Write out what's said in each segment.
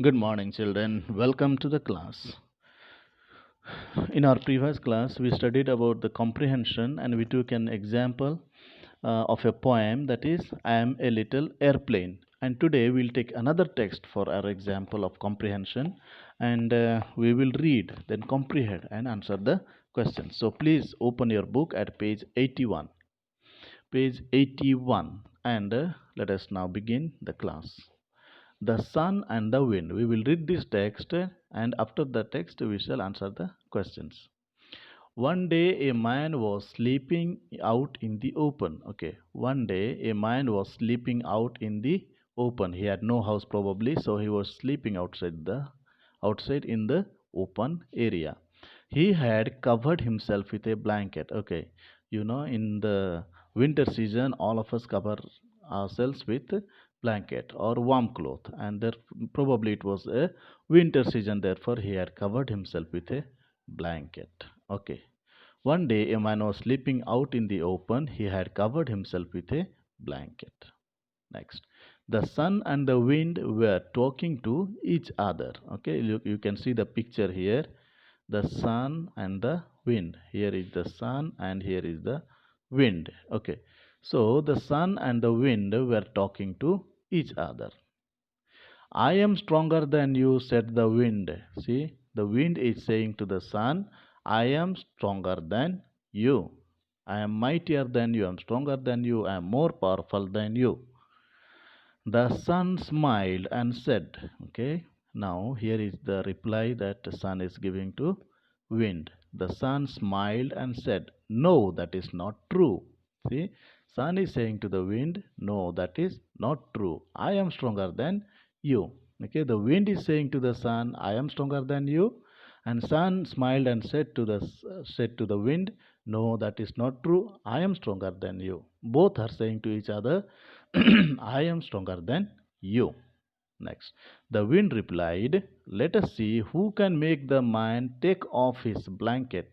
Good morning, children. Welcome to the class. In our previous class, we studied about the comprehension and we took an example of a poem that is, I am a little airplane. And today we'll take another text for our example of comprehension and we will read, then comprehend and answer the questions. So please open your book at page 81. Page 81 and let us now begin the class. The sun and the wind. We will read this text and after the text we shall answer the questions. One day a man was sleeping out in the open. Okay, one day a man was sleeping out in the open. He had no house probably, so he was sleeping outside in the open area. He had covered himself with a blanket. Okay, in the winter season all of us cover ourselves with blanket or warm cloth, and there probably it was a winter season, therefore he had covered himself with a blanket. Okay, one day a man was sleeping out in the open. He had covered himself with a blanket. Next, the sun and the wind were talking to each other. Okay, you can see the picture here. The sun and the wind. Here is the sun and here is the wind. Okay, so the sun and the wind were talking to each other. I am stronger than you, said the wind. See, the wind is saying to the sun, I am stronger than you. I am mightier than you. I am stronger than you. I am more powerful than you. The sun smiled and said, okay, now here is the reply that the sun is giving to wind. The sun smiled and said, no, that is not true. See, sun is saying to the wind, no, that is not true. I am stronger than you. Okay, the wind is saying to the sun, I am stronger than you. And sun smiled and said to the wind, no, that is not true. I am stronger than you. Both are saying to each other, I am stronger than you. Next, the wind replied, let us see who can make the man take off his blanket.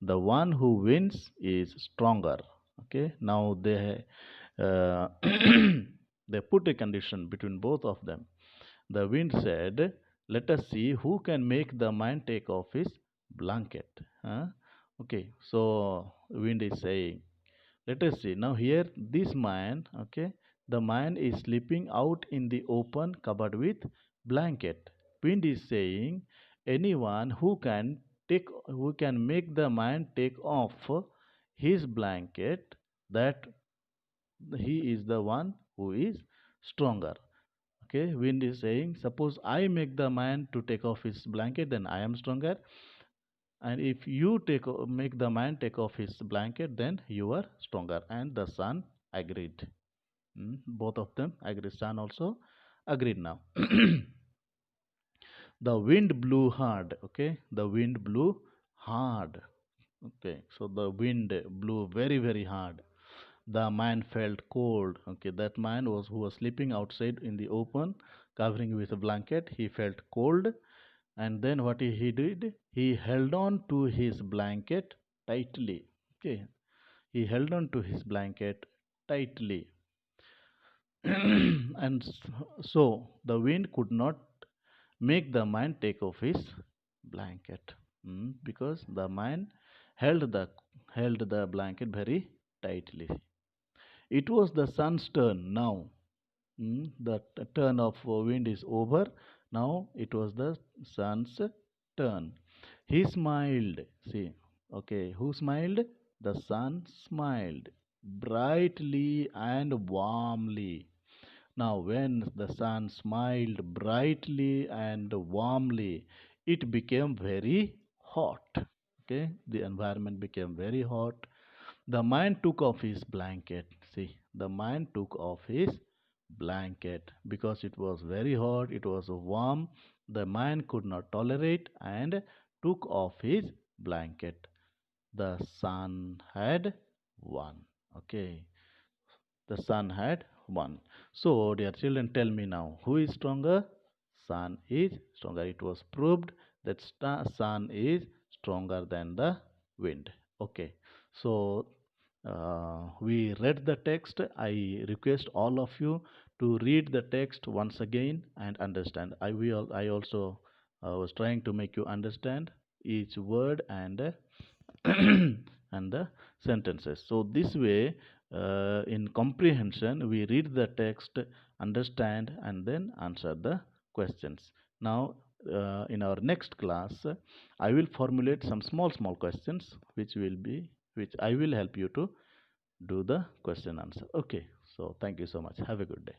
The one who wins is stronger. Okay, now they put a condition between both of them. The wind said, let us see who can make the man take off his blanket. Okay, so wind is saying, let us see. Now here this man, okay, the man is sleeping out in the open covered with blanket. Wind is saying, anyone who can make the man take off his blanket, that he is the one who is stronger. Okay, wind is saying, suppose I make the man to take off his blanket, then I am stronger. And if you make the man take off his blanket, then you are stronger. And the sun agreed. Both of them agreed. Sun also agreed now. The wind blew hard. Okay, the wind blew hard. Okay, so the wind blew very very hard. The man felt cold. Okay, that man who was sleeping outside in the open, covering with a blanket. He felt cold, and then what he did? He held on to his blanket tightly. Okay, he held on to his blanket tightly, and so the wind could not make the man take off his blanket, because the man held the blanket very tightly. It was the sun's turn now. The turn of wind is over. Now it was the sun's turn. He smiled. See, okay, who smiled? The sun smiled brightly and warmly. Now, when the sun smiled brightly and warmly, it became very hot. Okay, the environment became very hot. The man took off his blanket. See, the man took off his blanket because it was very hot, it was warm. The man could not tolerate and took off his blanket. The sun had won. Okay, the sun had won. So, dear children, tell me now, who is stronger? Sun is stronger. It was proved that sun is stronger than the wind. Okay, so we read the text. I request all of you to read the text once again and understand. I also was trying to make you understand each word and and the sentences. So this way, in comprehension, we read the text, understand, and then answer the questions. Now, in our next class, I will formulate some small questions which I will help you to do the question answer. Okay, so thank you so much. Have a good day.